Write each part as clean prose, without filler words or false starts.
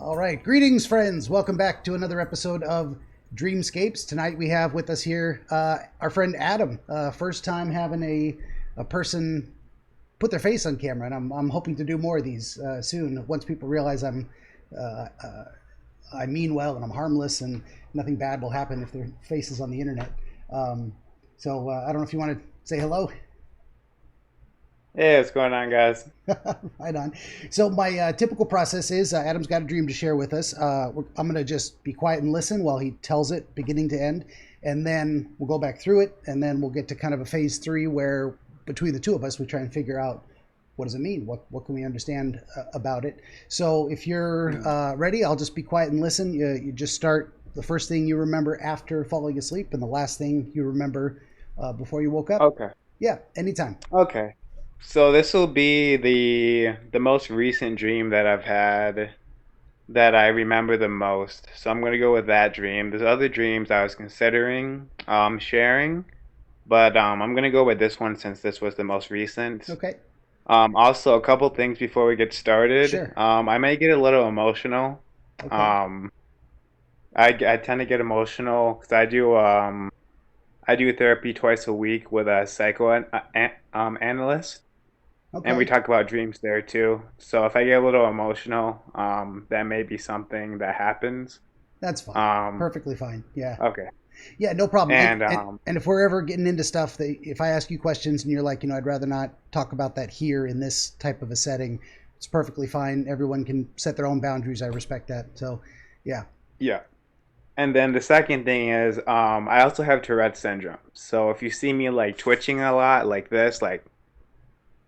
All right, greetings, friends. Welcome back to another episode of Dreamscapes. Tonight we have with us here our friend Adam. First time having a person put their face on camera, and I'm hoping to do more of these soon. Once people realize I mean well and I'm harmless and nothing bad will happen if their face is on the internet. So I don't know if you want to say hello. Hey, what's going on, guys? Right on. So my typical process is Adam's got a dream to share with us. I'm going to just be quiet and listen while he tells it beginning to end, and then we'll go back through it, and then we'll get to kind of a phase three where between the two of us we try and figure out what does it mean, what can we understand about it. So if you're ready, I'll just be quiet and listen. You just start the first thing you remember after falling asleep, and the last thing you remember before you woke up. Okay. Yeah, anytime. Okay. So this will be the most recent dream that I've had that I remember the most. So I'm gonna go with that dream. There's other dreams I was considering sharing, but I'm gonna go with this one since this was the most recent. Okay. Also, a couple things before we get started. Sure. I may get a little emotional. Okay. Um, I tend to get emotional because I do therapy twice a week with a analyst. And we Okay. talk about dreams there too. So if I get a little emotional, that may be something that happens. That's fine. Um, Perfectly fine. Yeah. okay. Yeah, no problem. And, And and and if we're ever getting into stuff that if I ask you questions and you're like, I'd rather not talk about that here in this type of a setting, it's perfectly fine. Everyone can set their own boundaries. I respect that. So, yeah. yeah. And then the second thing is, I also have Tourette syndrome. So if you see me like twitching a lot like this, like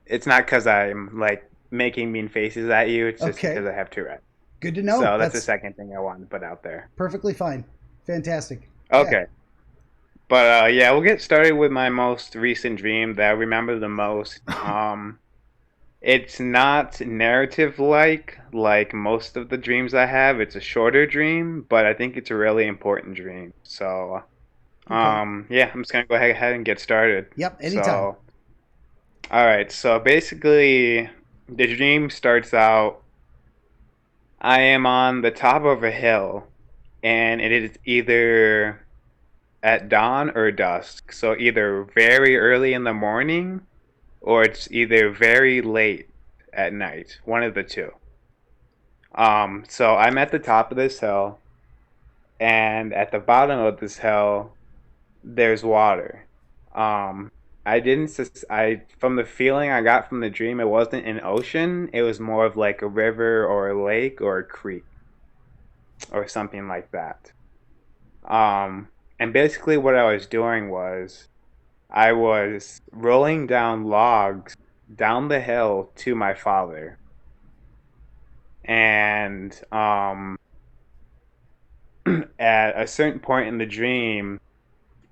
it's not because I'm like making mean faces at you. It's just Okay. because I have Tourette. Good to know. So that's the That's second thing I wanted to put out there. perfectly fine. Fantastic. Yeah. Okay. But yeah, we'll get started with my most recent dream that I remember the most. It's not narrative like most of the dreams I have. It's a shorter dream, but I think it's a really important dream. So, Okay. yeah, I'm just gonna go ahead and get started. Yep. Anytime. So, all right. So basically, the dream starts out. I am on the top of a hill, and it is either at dawn or dusk. So either very early in the morning or it's either very late at night. One of the two. So I'm at the top of this hill, and at the bottom of this hill, there's water. Um, I didn't. I from the feeling I got from the dream, it wasn't an ocean. It was more of like a river or a lake or a creek or something like that. Um, and basically, what I was doing was I was rolling down logs down the hill to my father. And at a certain point in the dream,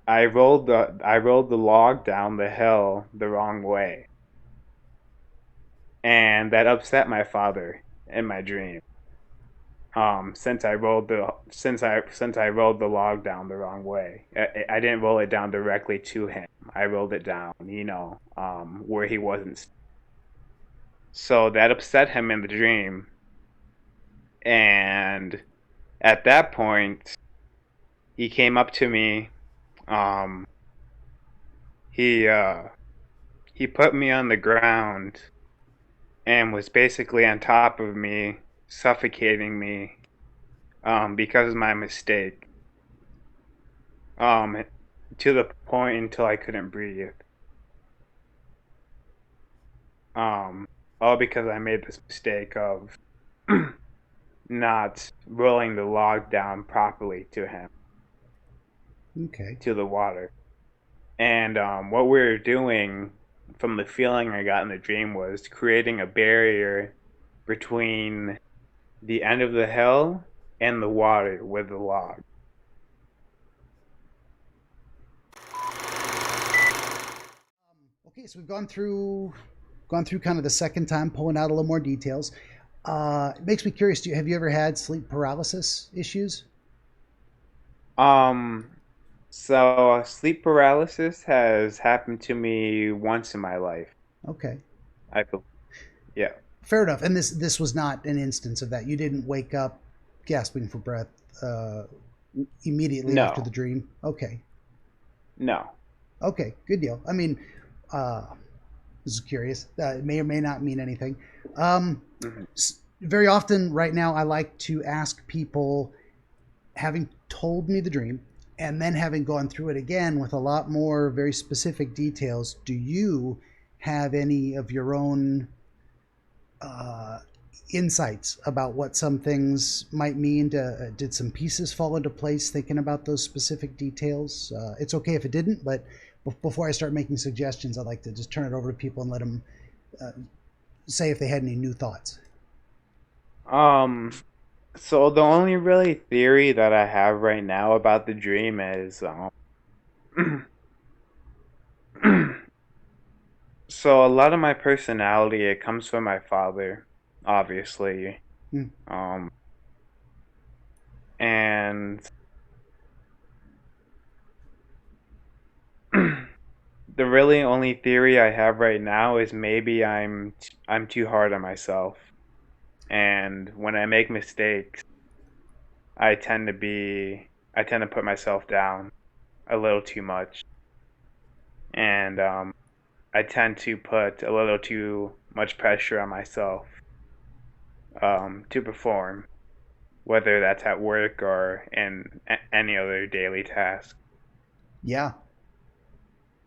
I rolled the log down the hill the wrong way, and that upset my father in my dream. Since I rolled the log down the wrong way, I didn't roll it down directly to him. I rolled it down, where he wasn't. So that upset him in the dream, and at that point, he came up to me. Um, he he put me on the ground and was basically on top of me, suffocating me, because of my mistake. Um, to the point until I couldn't breathe. Um, all because I made this mistake of not rolling the log down properly to him, Okay. to the water. And what we were doing, from the feeling I got in the dream, was creating a barrier between the end of the hill and the water with the log. Okay. So we've gone through kind of the second time, pulling out a little more details. It makes me curious. Have you ever had sleep paralysis issues? Um, so sleep paralysis has happened to me once in my life. Okay. I feel, yeah. Fair enough. And this was not an instance of that. You didn't wake up. gasping for breath immediately after No, the dream? Okay. no. Okay, good deal. I mean, uh, this is curious. It may or may not mean anything. Um, Hmm. Very often, right now, I like to ask people, having told me the dream, and then having gone through it again with a lot more very specific details, do you have any of your own uh, insights about what some things might mean? Did some pieces fall into place thinking about those specific details? It's okay if it didn't, but before I start making suggestions, I'd like to just turn it over to people and let them uh, say if they had any new thoughts. Um, so the only really theory that I have right now about the dream is so a lot of my personality it comes from my father, obviously. Hmm. Um, and the really only theory I have right now is maybe I'm too hard on myself. And when I make mistakes, I tend to put myself down a little too much. And I tend to put a little too much pressure on myself to perform, whether that's at work or in any other daily task. Yeah,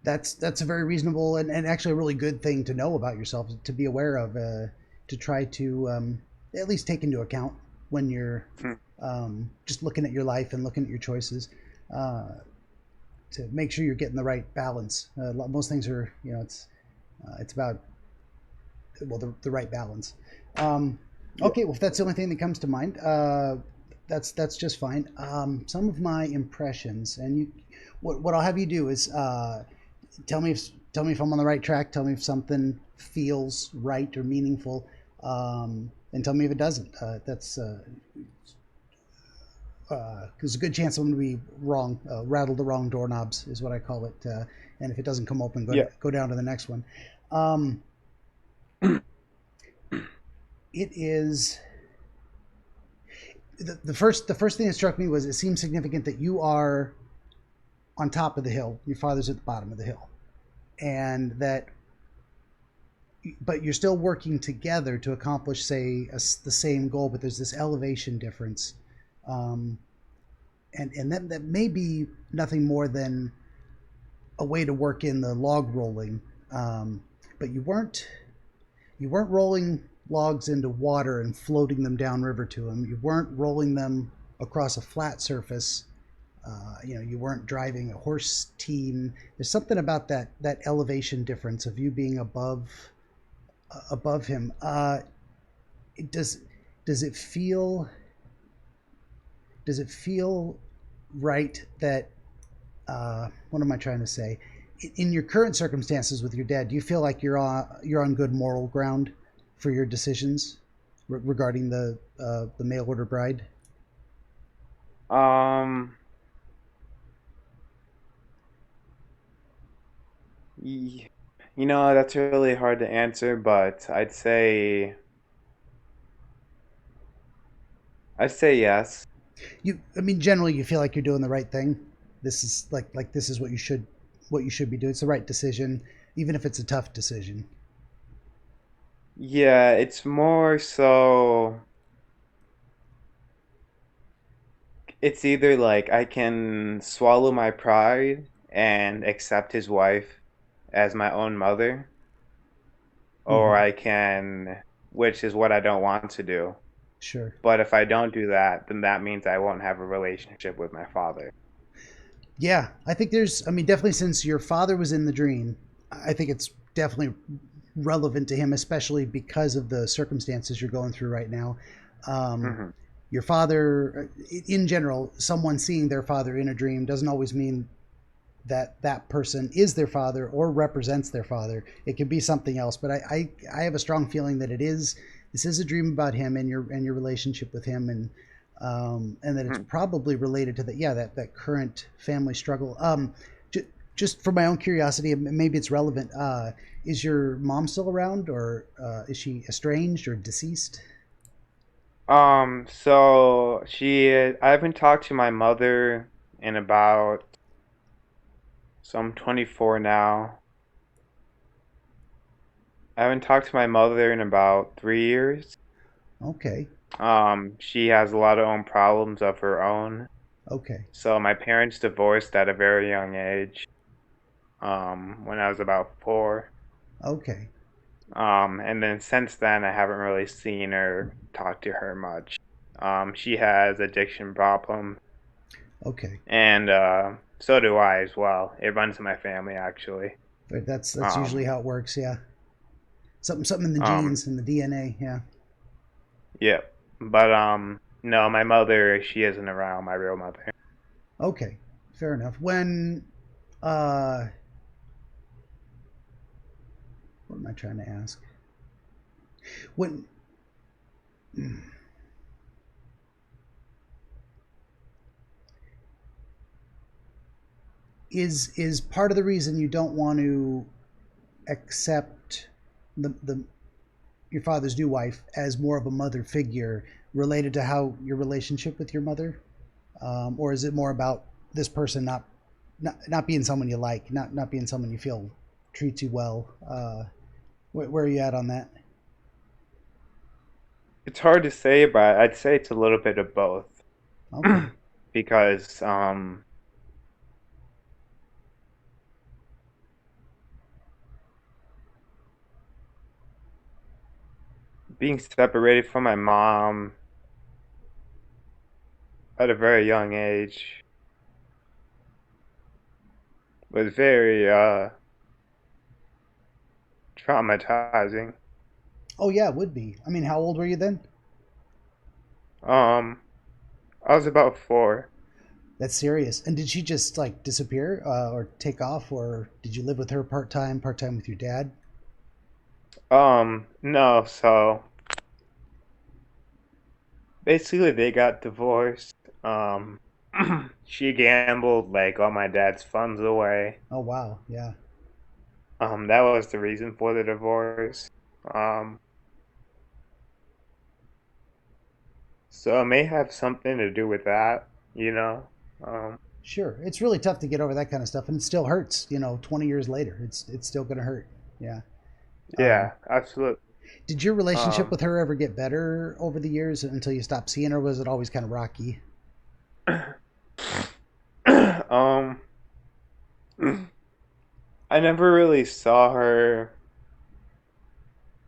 that's a very reasonable and actually a really good thing to know about yourself, to be aware of, to try to at least take into account when you're Mm. just looking at your life and looking at your choices, uh, to make sure you're getting the right balance. Most things are, it's about, well, the right balance. Um, Yeah. okay, well, if that's the only thing that comes to mind, that's just fine. Some of my impressions, and what I'll have you do is tell me if I'm on the right track. Tell me if something feels right or meaningful, and tell me if it doesn't. That's There's a good chance I'm going to be wrong. Rattle the wrong doorknobs is what I call it. And if it doesn't come open, Yeah. go down to the next one. Um, it is the first thing that struck me was it seems significant that you are on top of the hill. Your father's at the bottom of the hill, and that but you're still working together to accomplish, say, the same goal, but there's this elevation difference, um, and that may be nothing more than a way to work in the log rolling, but you weren't rolling logs into water and floating them downriver to him. You weren't rolling them across a flat surface. You weren't driving a horse team. There's something about that elevation difference of you being above him. It does it feel does it feel right that what am I trying to say? In your current circumstances with your dad, do you feel like you're on good moral ground for your decisions regarding the mail order bride? Um, y- that's really hard to answer, but I'd say yes. I mean, generally, you feel like you're doing the right thing. This is this is what you should be doing. It's the right decision, even if it's a tough decision. Yeah, it's more so it's either like I can swallow my pride and accept his wife as my own mother, or Hmm. I can, which is what I don't want to do. Sure. But if I don't do that, then that means I won't have a relationship with my father. Yeah, I think there's. I mean, definitely since your father was in the dream, I think it's definitely relevant to him, especially because of the circumstances you're going through right now. Um, Hmm. your father, in general, someone seeing their father in a dream doesn't always mean that that person is their father or represents their father. It can be something else, but I have a strong feeling that this is a dream about him and your relationship with him, and that it's probably related to that, yeah, that current family struggle. Just for my own curiosity, maybe it's relevant. Is your mom still around, or is she estranged or deceased? So I haven't talked to my mother in about, so I'm 24 now. I haven't talked to my mother in about 3 years. Okay. She has a lot of own problems of her own. Okay. So my parents divorced at a very young age, when I was about 4. Okay. And then since then, I haven't really seen her, talked to her much. She has addiction problems, Okay. and so do I as well. It runs in my family, actually. But that's usually Um, how it works. Yeah. Something in the um, genes and the DNA. Yeah. yeah. But no, my mother, she isn't around, my real mother. Okay. Fair enough. Uh, what am I trying to ask? When is part of the reason you don't want to accept the your father's new wife as more of a mother figure related to how your relationship with your mother, or is it more about this person not being someone you like, not being someone you feel treats you well? Where are you at on that? It's hard to say, but I'd say it's a little bit of both. Okay, Because being separated from my mom at a very young age was very traumatizing. oh yeah, it would be. I mean, how old were you then? Um, I was about 4. That's serious. And did she just like disappear, or take off, or did you live with her part time with your dad? No, so basically they got divorced. She gambled like all my dad's funds away. Oh wow, yeah. That was the reason for the divorce. Um, so it may have something to do with that, you know. Um, Sure, it's really tough to get over that kind of stuff, and it still hurts. 20 years later, it's still going to hurt. Yeah. Um, yeah, absolutely. did your relationship Um, with her ever get better over the years until you stopped seeing her? Was it always kind of rocky? um, I never really saw her.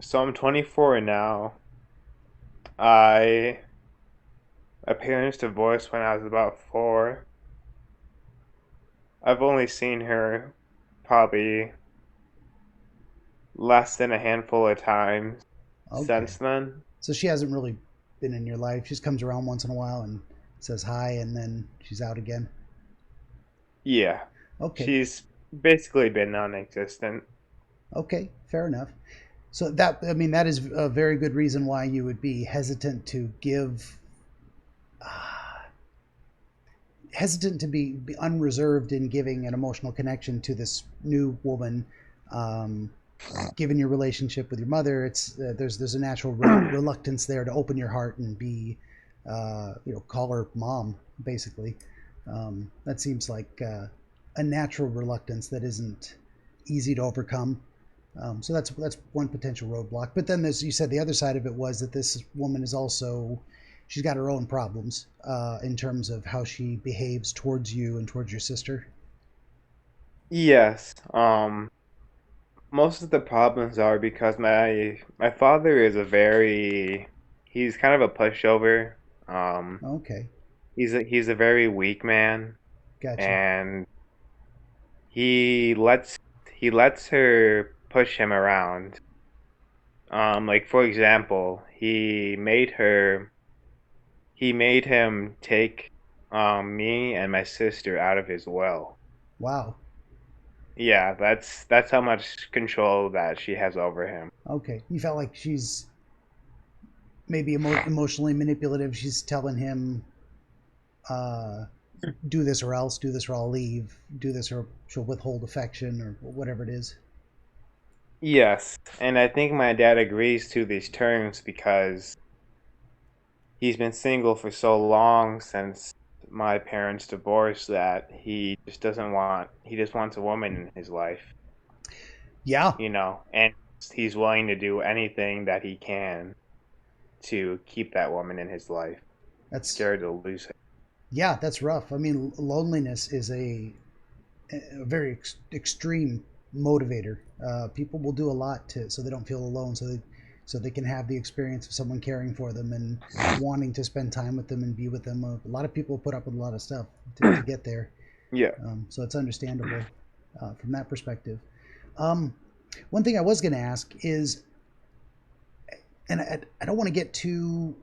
So I'm 24 now. I My parents divorced when I was about 4. I've only seen her probably less than a handful of times Okay, since then. so she hasn't really been in your life. She just comes around once in a while and says hi, and then she's out again. Yeah, Okay, she's basically been non-existent. okay, fair enough. So that I mean that is a very good reason why you would be hesitant to be unreserved in giving an emotional connection to this new woman. Um, Given your relationship with your mother, it's there's a natural reluctance there to open your heart and be, call her mom, basically. That seems like a natural reluctance that isn't easy to overcome. So that's one potential roadblock. But then, as you said, the other side of it was that this woman is also she's got her own problems in terms of how she behaves towards you and towards your sister. Yes, most of the problems are because my father is he's kind of a pushover. Um, Okay, he's a very weak man, gotcha. and he lets her push him around. Like for example, he made him take me and my sister out of his will. Wow. Yeah, that's how much control that she has over him. Okay, you felt like she's maybe emotionally manipulative. She's telling him, uh, "Do this or else. Do this or I'll leave. Do this or she'll withhold affection or whatever it is." Yes, and I think my dad agrees to these terms because he's been single for so long since my parents divorced that he just wants a woman in his life, Yeah, and he's willing to do anything that he can to keep that woman in his life. that's Scared to lose her. yeah, that's rough. I mean, loneliness is a very extreme motivator. People will do a lot to so they don't feel alone, so they can have the experience of someone caring for them and wanting to spend time with them and be with them. A lot of people put up with a lot of stuff to get there, Yeah. so it's understandable from that perspective. Um, One thing I was going to ask is, and I don't want to get too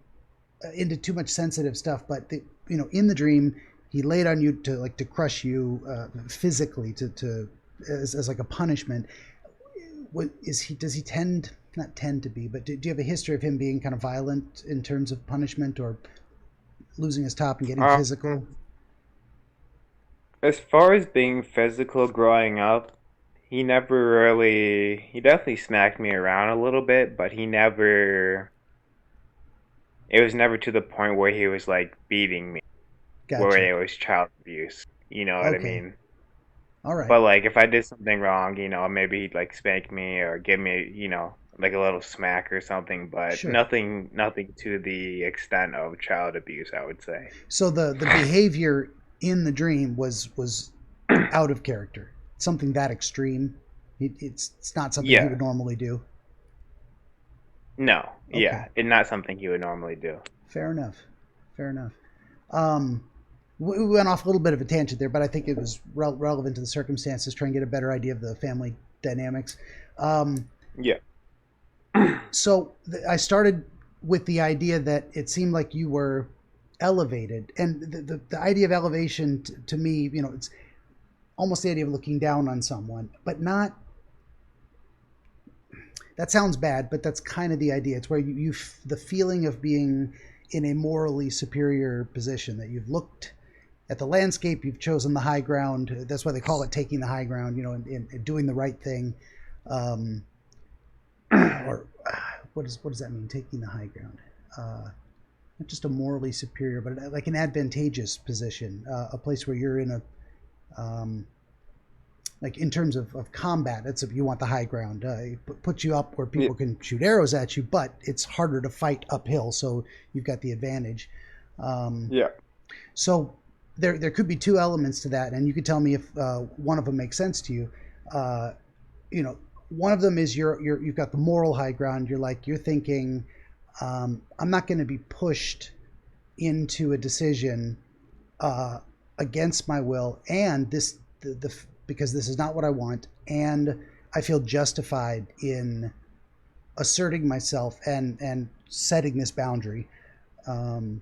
into too much sensitive stuff, but in the dream, he laid on you to crush you physically to as like a punishment. What is he? Does he tend not tend to be, but do you have a history of him being kind of violent in terms of punishment or losing his top and getting physical? As far as being physical growing up, he definitely smacked me around a little bit, but it was never to the point where he was like beating me, where Gotcha. it was child abuse. You know what I Okay. mean? All right. But like if I did something wrong, maybe he'd like spank me or give me, like a little smack or something, but Sure. nothing to the extent of child abuse, I would say. So the behavior in the dream was out of character. Something that extreme. It's not something he Yeah. would normally do. No. Okay. Yeah. It's not something he would normally do. Fair enough. Fair enough. Um, we went off a little bit of a tangent there, but I think it was relevant to the circumstances. Try and get a better idea of the family dynamics. Um, Yeah. so I started with the idea that it seemed like you were elevated, and the idea of elevation to me, it's almost the idea of looking down on someone, but not. That sounds bad, but that's kind of the idea. It's where the feeling of being in a morally superior position, that you've looked at the landscape, you've chosen the high ground. That's why they call it taking the high ground, and doing the right thing. Um, or what does that mean? Taking the high ground. Not just a morally superior, but like an advantageous position, a place where you're in um, like in terms of combat. It's if you want the high ground, it puts you up where Yeah. people can shoot arrows at you, but it's harder to fight uphill, so you've got the advantage. Um, Yeah. so there could be two elements to that, and you could tell me if one of them makes sense to you. Uh, One of them is you've got the moral high ground. You're thinking, I'm not going to be pushed into a decision uh, against my will, and because this is not what I want, and I feel justified in asserting myself and setting this boundary. Um,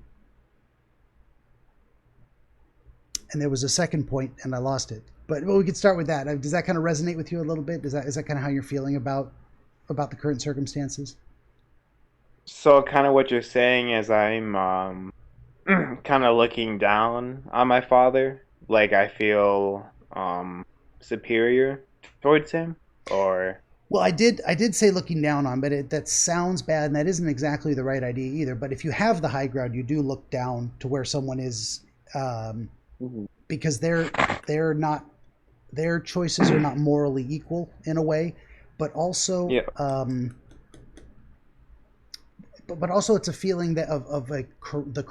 and there was a second point, and I lost it. But well, we could start with that. Does that kind of resonate with you a little bit? Is that kind of how you're feeling about the current circumstances? So kind of what you're saying is I'm kind of looking down on my father. Like I feel superior towards him, or Well, I did say looking down on, but that sounds bad, and that isn't exactly the right idea either. But if you have the high ground, you do look down to where someone is, um, Mhm. because they're not their choices are not morally equal in a way, but also Yeah. but also it's a feeling that of the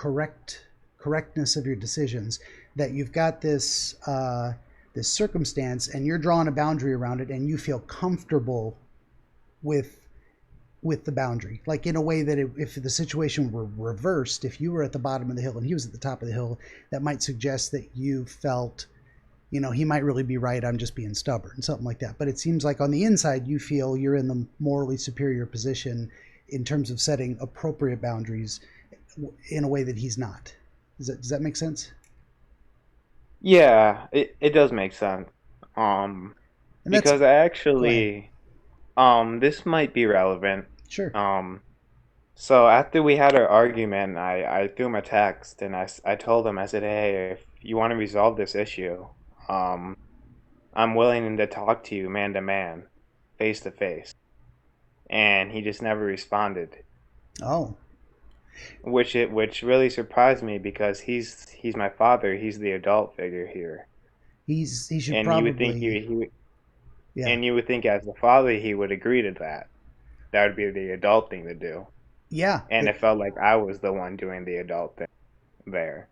correctness of your decisions, that you've got this circumstance and you're drawing a boundary around it and you feel comfortable with the boundary, like in a way that if the situation were reversed, if you were at the bottom of the hill and he was at the top of the hill, that might suggest that you felt, he might really be right, I'm just being stubborn, something like that. But it seems like on the inside you feel you're in the morally superior position in terms of setting appropriate boundaries in a way that he's not. Does that make sense? Yeah, it does make sense. Um, And that's because I Go ahead. actually, this might be relevant. Sure. Um, so after we had our argument, I threw him a text and I told him, I said, hey, if you want to resolve this issue, um, I'm willing to talk to you man to man, face to face. And he just never responded. Oh, which really surprised me because he's my father. He's the adult figure here, He should and you would think probably, yeah, you would think as the father he would agree to that. That would be the adult thing to do. yeah. And it felt like I was the one doing the adult thing there.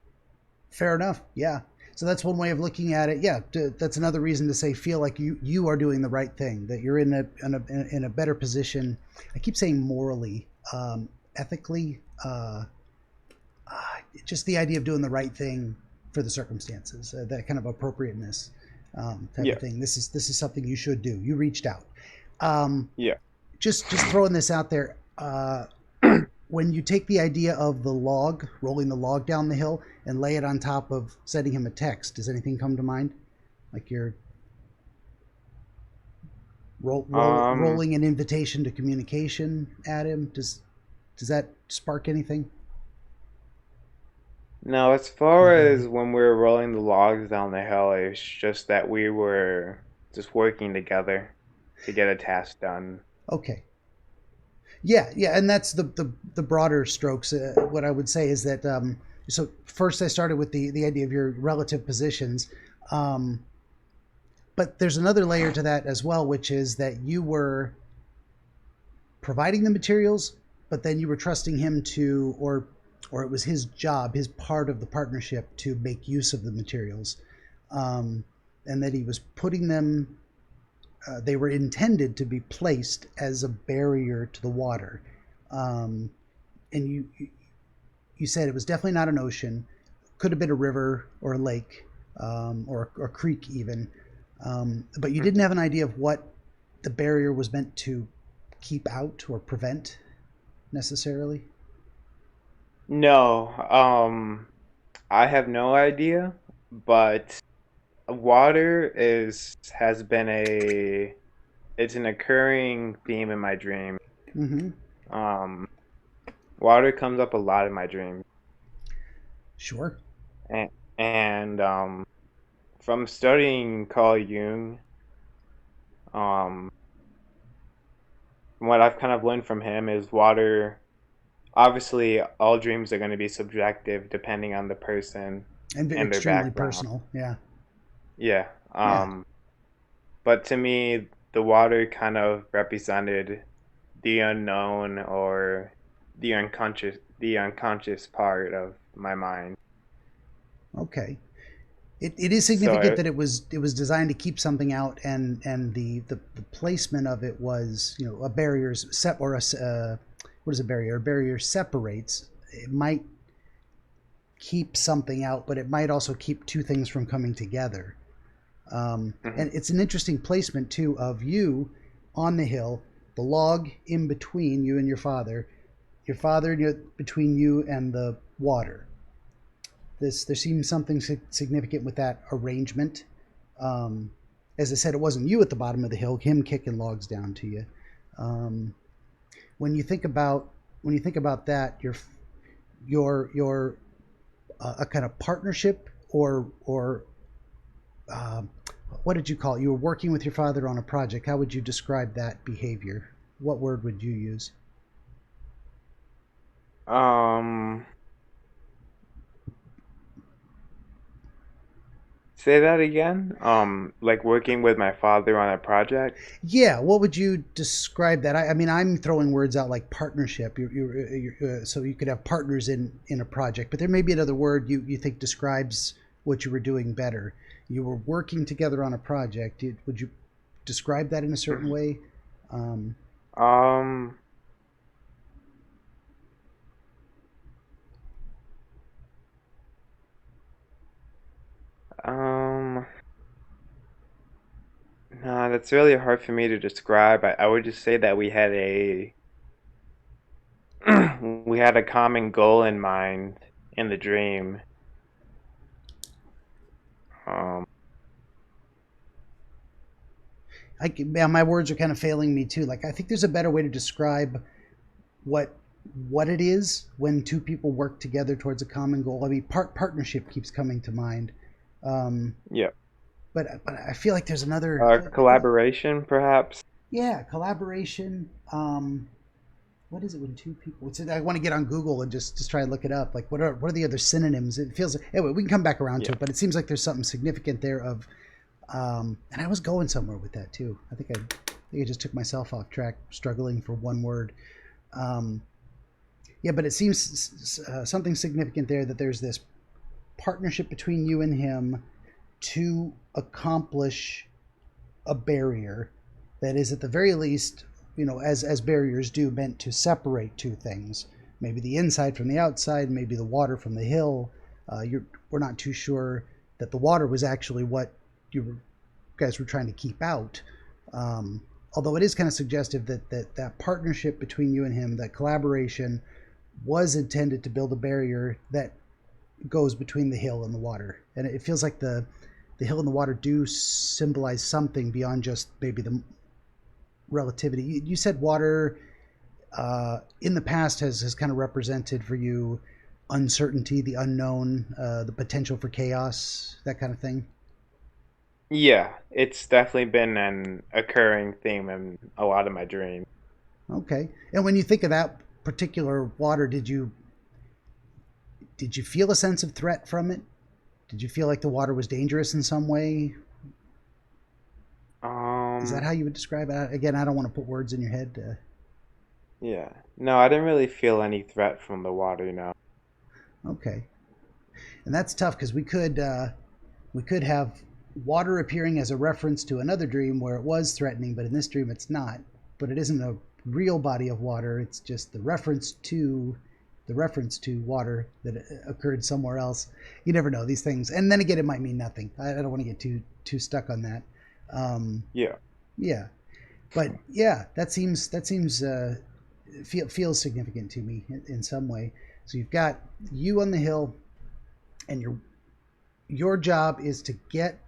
Fair enough. Yeah. So that's one way of looking at it. Yeah, that's another reason to say feel like you are doing the right thing, that you're in a better position. I keep saying morally, ethically, just the idea of doing the right thing for the circumstances, that kind of appropriateness type of Yeah, thing. This is something you should do. You reached out. Um, yeah. just throwing this out there. When you take the idea of the log, rolling the log down the hill, and lay it on top of sending him a text, does anything come to mind? Like you're Um, rolling an invitation to communication at him. Does that spark anything? no, as Not far really. as when we were rolling the logs down the hill, it's just that we were just working together to get a task done. Okay. Yeah, yeah, and that's the broader strokes. What I would say is that so first I started with the idea of your relative positions, um, but there's another layer to that as well, which is that you were providing the materials, but then you were trusting him to, or it was his job, his part of the partnership to make use of the materials, and that he was putting them. They were intended to be placed as a barrier to the water, um, and you said it was definitely not an ocean. Could have been a river or a lake, or a creek even, but you didn't Mhm. have an idea of what the barrier was meant to keep out or prevent necessarily. No, I have no idea, but water is has been a it's an occurring theme in my dream. Mm-hmm. Um, Water comes up a lot in my dreams, Sure. and, and from studying Carl Jung, um, what I've kind of learned from him is water. Obviously, all dreams are going to be subjective depending on the person And and their extremely background. personal. Yeah. Yeah. Yeah. But to me, the water kind of represented the unknown or the unconscious part of my mind. Okay. It is So significant that it was designed to keep something out, and the placement of it was, a barrier's set, or what is a barrier? A barrier separates. It might keep something out, but it might also keep two things from coming together. mhm. And it's an interesting placement too of you on the hill, the log in between you and your father between you and the water. There seems something significant with that arrangement. Um, as I said, it wasn't you at the bottom of the hill, him kicking logs down to you. Um, when you think about that, your a kind of partnership, or uh, what did you call it? You were working with your father on a project. How would you describe that behavior? What word would you use? Um, Say that again. Like working with my father on a project. Yeah, what would you describe that? I mean, I'm throwing words out like partnership. So you could have partners in a project, but there may be another word you think describes what you were doing better. You were working together on a project. Would you describe that in a certain Mhm. way? Um, Um, um, no, that's really hard for me to describe. I would just say that we had a we had a common goal in mind in the dream. Um, yeah, my words are kind of failing me too. Like I think there's a better way to describe what what it is when two people work together towards a common goal. I mean, partnership keeps coming to mind. Um, yeah. but I feel like there's another. I feel, Collaboration, perhaps. yeah, collaboration. what is it when two people? I want to get on Google and just try and look it up. Like, what are the other synonyms? It feels anyway. We can come back around to Yeah. it, but it seems like there's something significant there. And I was going somewhere with that too. I think I just took myself off track, struggling for one word. Um, yeah, but it seems something significant there that there's this partnership between you and him to accomplish a barrier that is at the very least, as barriers do, meant to separate two things, maybe the inside from the outside, maybe the water from the hill. We're not too sure that the water was actually what guys were trying to keep out. Although it is kind of suggestive that partnership between you and him, that collaboration, was intended to build a barrier that goes between the hill and the water. And it feels like the hill and the water do symbolize something beyond just maybe the relativity. You said water in the past has kind of represented for you uncertainty, the unknown, the potential for chaos, that kind of thing. Yeah, it's definitely been an occurring theme in a lot of my dreams. Okay. And when you think of that particular water, did you feel a sense of threat from it? Did you feel like the water was dangerous in some way? Is that Um, how you would describe it? Again, I don't want to put words in your head. yeah. No, I didn't really feel any threat from the water, Okay, and that's tough because we could have water appearing as a reference to another dream where it was threatening, but in this dream it's not. But it isn't a real body of water. It's just the reference to water that occurred somewhere else. You never know these things, and then again, it might mean nothing. I don't want to get too stuck on that. Um, Yeah. yeah, but yeah, that seems feels significant to me in some way. So you've got you on the hill, and your job is to get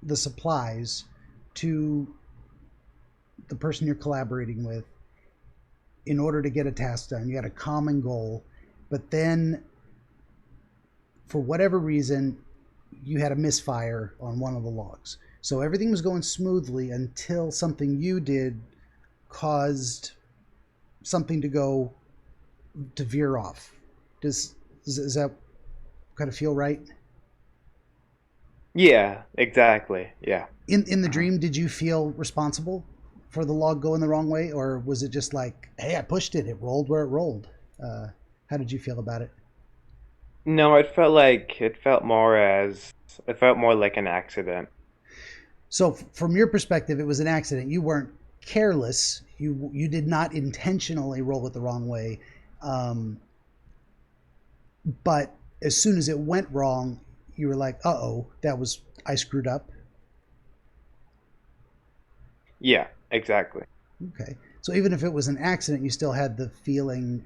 the supplies to the person you're collaborating with in order to get a task done. You got a common goal, but then for whatever reason, you had a misfire on one of the logs. So everything was going smoothly until something you did caused something to veer off. Does that kind of feel right? Yeah, exactly. Yeah. In the Uh-huh. dream, did you feel responsible for the log going the wrong way, or was it just like, hey, I pushed it, it rolled where it rolled? Uh, how did you feel about it? No, it felt more like an accident. So, from your perspective, it was an accident. You weren't careless. You did not intentionally roll it the wrong way, um, but as soon as it went wrong, you were like, "Uh oh, I screwed up." Yeah, exactly. Okay, so even if it was an accident, you still had the feeling.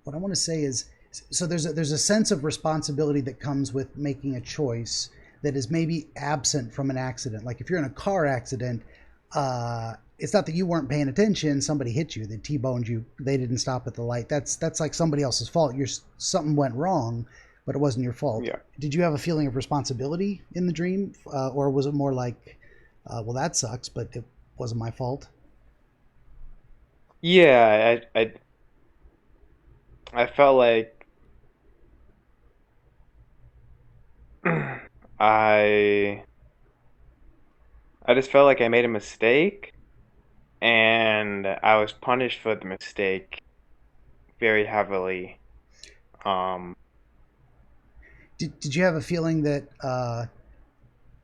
What I want to say is, so there's a sense of responsibility that comes with making a choice that is maybe absent from an accident. Like if you're in a car accident, it's not that you weren't paying attention. Somebody hit you. They T-boned you. They didn't stop at the light. That's like somebody else's fault. Something went wrong, but it wasn't your fault. Yeah. Did you have a feeling of responsibility in the dream, or was it more like, well, that sucks, but it wasn't my fault? Yeah, I felt like I I just felt like I made a mistake and I was punished for the mistake very heavily. Um, Did you have a feeling that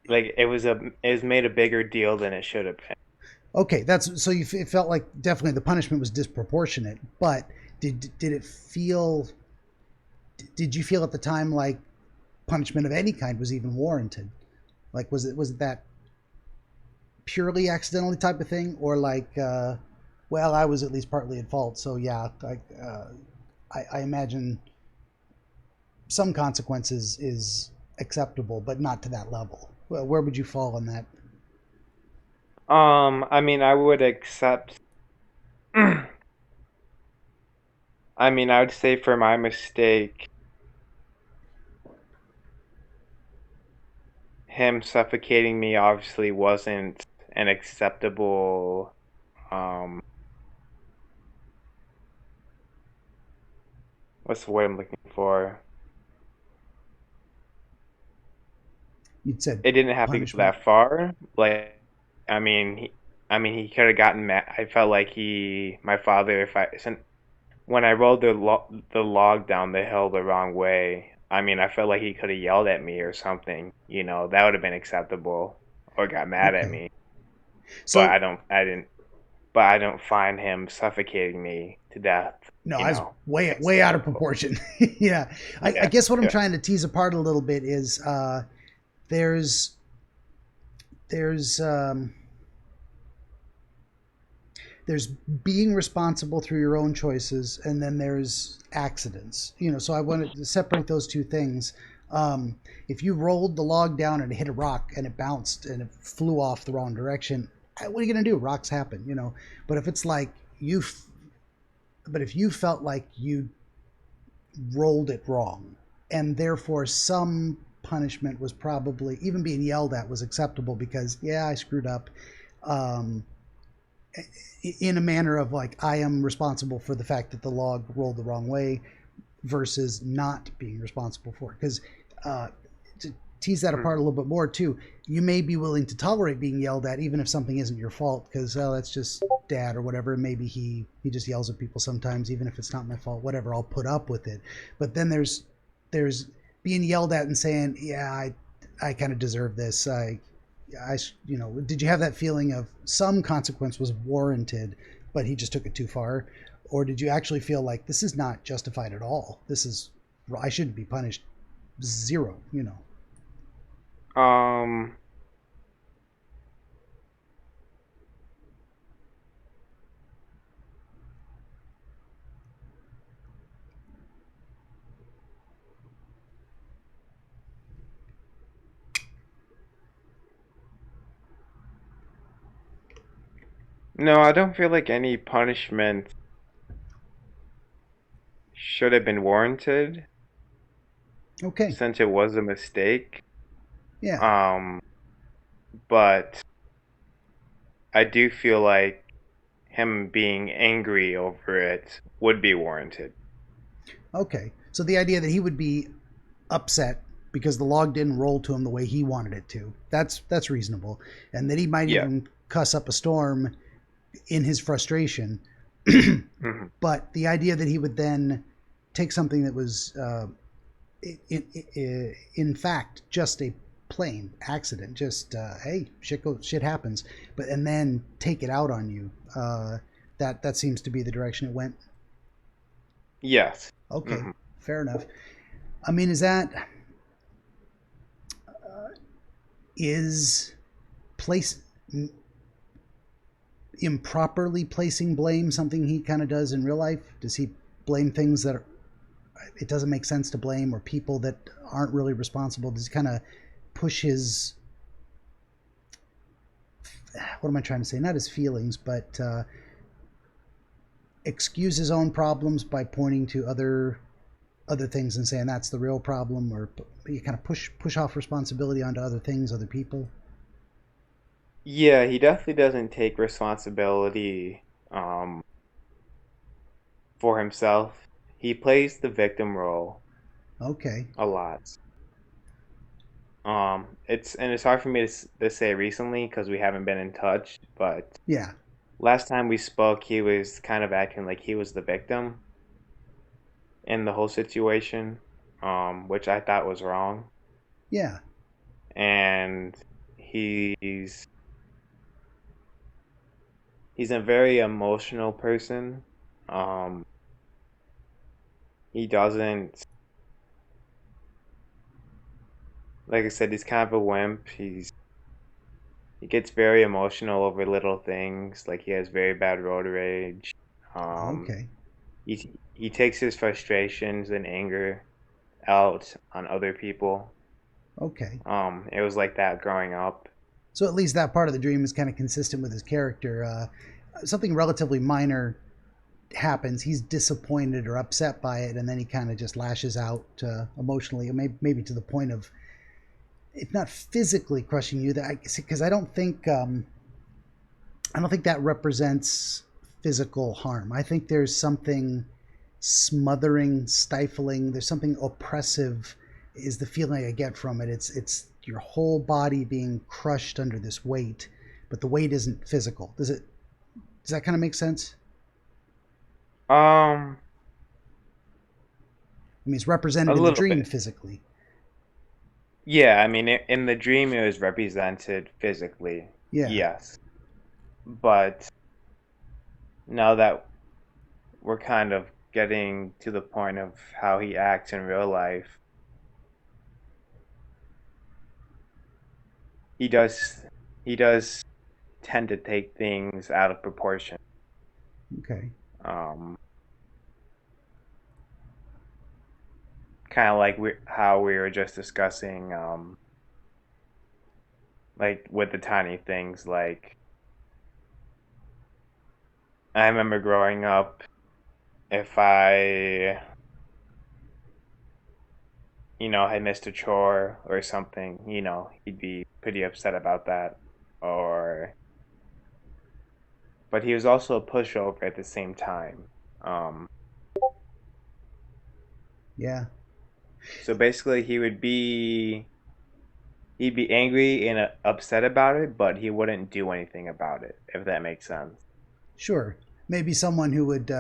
like it was made a bigger deal than it should have been. okay, that's so it felt like definitely the punishment was disproportionate, but did it feel? Did you feel at the time like punishment of any kind was even warranted? Like was it that purely accidentally type of thing, or like, well, I was at least partly at fault, so yeah, I imagine some consequences is acceptable, but not to that level. Well, where would you fall on that? I mean, I would accept I mean, I would say for my mistake, him suffocating me obviously wasn't an acceptable um what's the word I'm looking for? You'd said It didn't have to go punishment. that far. Like, I mean, he could have gotten mad. I felt like my father, when I rolled the log down the hill the wrong way, I mean, I felt like he could have yelled at me or something. That would have been acceptable, or got mad at Okay. me. But So I didn't. But I don't find him suffocating me to death. no, I was way out of Acceptable. proportion. Yeah. I Yeah, guess what I'm yeah. trying to tease apart a little bit is there's there's there's being responsible through your own choices, and then there's accidents. So I wanted to separate those two things. um, if you rolled the log down and it hit a rock and it bounced and it flew off the wrong direction, what are you going to do? Rocks happen. But if it's like but if you felt like you rolled it wrong, and therefore some punishment was probably, even being yelled at was acceptable because, yeah, I screwed up, um, in a manner of like, I am responsible for the fact that the log rolled the wrong way, versus not being responsible for it. Because to tease that apart a Mhm. little bit more too, you may be willing to tolerate being yelled at even if something isn't your fault, because, oh, that's just dad or whatever. Maybe he just yells at people sometimes, even if it's not my fault. Whatever, I'll put up with it. But then there's being yelled at and saying, yeah, I kind of deserve this. Did you have that feeling of some consequence was warranted, but he just took it too far? Or did you actually feel like this is not justified at all? I shouldn't be punished. Zero. Um, no, I don't feel like any punishment should have been warranted Okay. since it was a mistake. Yeah. Um, but I do feel like him being angry over it would be warranted. Okay. So the idea that he would be upset because the log didn't roll to him the way he wanted it to, that's reasonable. And that he might Yeah. even cuss up a storm in his frustration. Hmm. But the idea that he would then take something that was in fact just a plain accident, just hey, shit happens, and then take it out on you, that seems to be the direction it went. Yes. Okay, Hmm. fair enough. I mean, is place improperly placing blame something he kind of does in real life? Does he blame things that it doesn't make sense to blame, or people that aren't really responsible? Does he kind of push his, what am I trying to say? Not his feelings, but excuse his own problems by pointing to other things and saying that's the real problem, or you kind of push off responsibility onto other things, other people. Yeah, he definitely doesn't take responsibility um, for himself. He plays the victim role Okay. a lot. It's hard for me to say recently because we haven't been in touch, but Yeah. last time we spoke, he was kind of acting like he was the victim in the whole situation, which I thought was wrong. Yeah. And he's he's a very emotional person. Um, he doesn't, like I said, he's kind of a wimp. He gets very emotional over little things, like he has very bad road rage. Um, Okay. he takes his frustrations and anger out on other people. Okay. It was like that growing up. So at least that part of the dream is kind of consistent with his character. Something relatively minor happens, he's disappointed or upset by it, and then he kind of just lashes out emotionally, maybe to the point of, if not physically crushing you, that because I don't think that represents physical harm. I think there's something smothering, stifling. There's something oppressive is the feeling I get from it. It's your whole body being crushed under this weight, but the weight isn't physical. Does that kind of make sense? Um, I mean, it's a represented in the little dream bit. physically. Yeah, I mean, in the dream it was represented physically, Yeah, yes. But now that we're kind of getting to the point of how he acts in real life, he does he does tend to take things out of proportion. okay. Um, Kind of like how we were just discussing, like with the tiny things. Like I remember growing up, if I, had missed a chore or something, he'd be pretty upset about that. Or, but he was also a pushover at the same time. Um, Yeah, so basically, he'd be angry and upset about it, but he wouldn't do anything about it, if that makes sense. sure. Maybe someone who would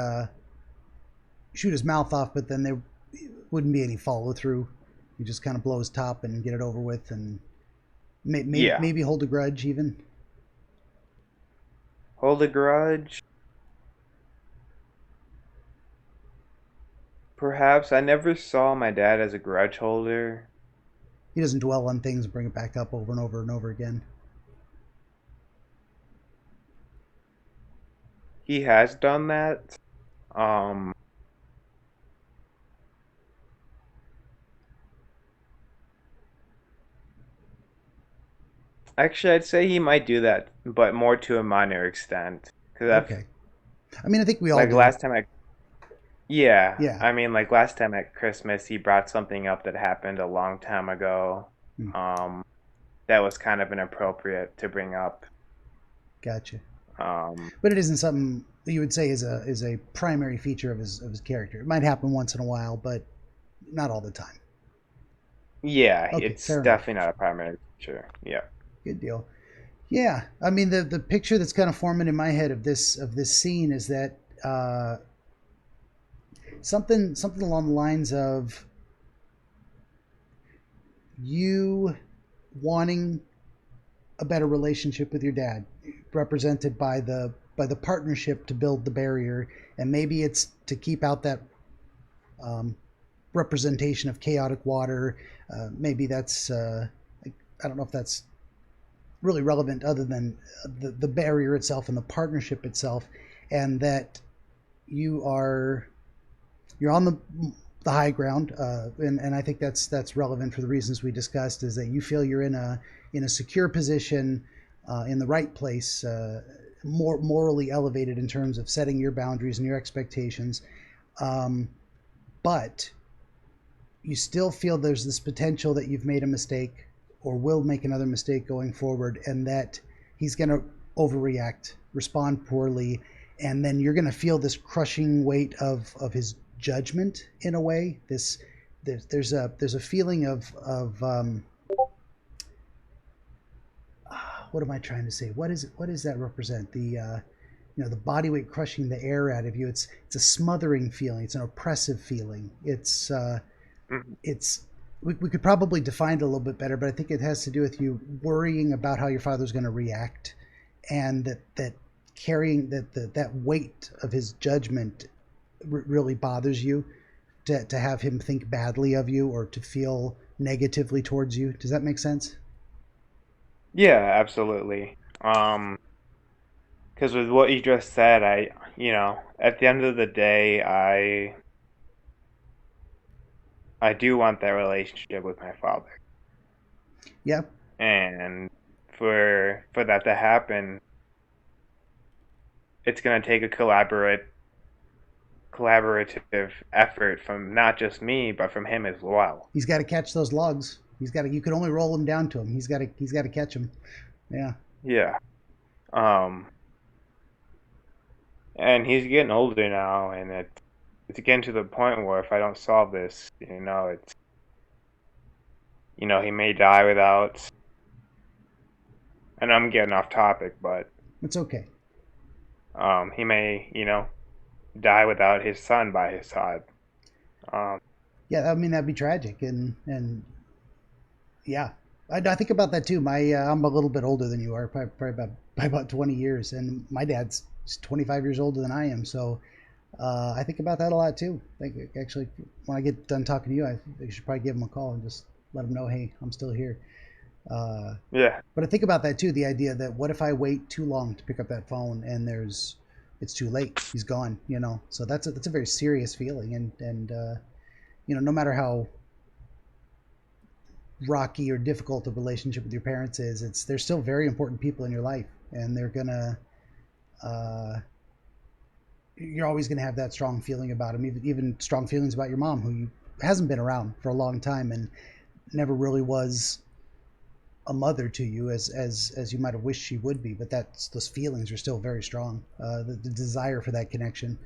shoot his mouth off, but then there wouldn't be any follow through. You just kind of blow his top and get it over with, and Yeah, maybe hold a grudge even. hold a grudge. Perhaps I never saw my dad as a grudge holder. He doesn't dwell on things and bring it back up over and over and over again. He has done that. Um, Actually, I'd say he might do that, but more to a minor extent. Because Okay. I mean, I think we all like do. last time yeah, Yeah. I mean, like last time at Christmas, he brought something up that happened a long time ago. Hmm. Um, that was kind of inappropriate to bring up. Gotcha. Um, But it isn't something that you would say is a primary feature of his character. It might happen once in a while, but not all the time. yeah, Okay, it's fair enough. definitely not a primary feature. Yeah. Good deal. Yeah, I mean the picture that's kind of forming in my head of this scene is that something along the lines of you wanting a better relationship with your dad, represented by the partnership to build the barrier, and maybe it's to keep out that um, representation of chaotic water. Maybe that's I don't know if that's really relevant other than the barrier itself and the partnership itself, and that you are you're on the high ground, and I think that's relevant for the reasons we discussed. Is that you feel you're in a secure position, in the right place, more morally elevated in terms of setting your boundaries and your expectations, um, but you still feel there's this potential that you've made a mistake or will make another mistake going forward, and that he's going to overreact, respond poorly, and then you're going to feel this crushing weight of his judgment in a way. There's a feeling of what am I trying to say? What does that represent? The body weight crushing the air out of you. It's a smothering feeling. It's an oppressive feeling. Mhm. It's we could probably define it a little bit better, but I think it has to do with you worrying about how your father's going to react, and that carrying that weight of his judgment really bothers you, to have him think badly of you or to feel negatively towards you. Does that make sense? Yeah, absolutely. Because with what you just said, at the end of the day, I do want that relationship with my father, Yeah. and for that to happen, it's gonna take a collaborative effort from not just me, but from him as well. He's got to catch those logs. He's got to. You can only roll them down to him. He's got to catch them. Yeah. Yeah. Um, and he's getting older now, and it's getting to the point where if I don't solve this, it's he may die without. And I'm getting off topic, but It's okay. he may die without his son by his side. Um, Yeah, I mean that'd be tragic, and yeah, I think about that too. I'm a little bit older than you are, probably by about 20 years, and my dad's 25 years older than I am, so I think about that a lot too. Like actually, when I get done talking to you, I think you should probably give him a call and just let him know, hey, I'm still here. Uh, yeah, but I think about that too. The idea that what if I wait too long to pick up that phone and it's too late. He's gone. So that's a very serious feeling, and no matter how rocky or difficult the relationship with your parents is, they're still very important people in your life, and they're gonna uh, you're always gonna have that strong feeling about them, even strong feelings about your mom, who hasn't been around for a long time and never really was a mother to you as you might have wished she would be, but those feelings are still very strong. The desire for that connection,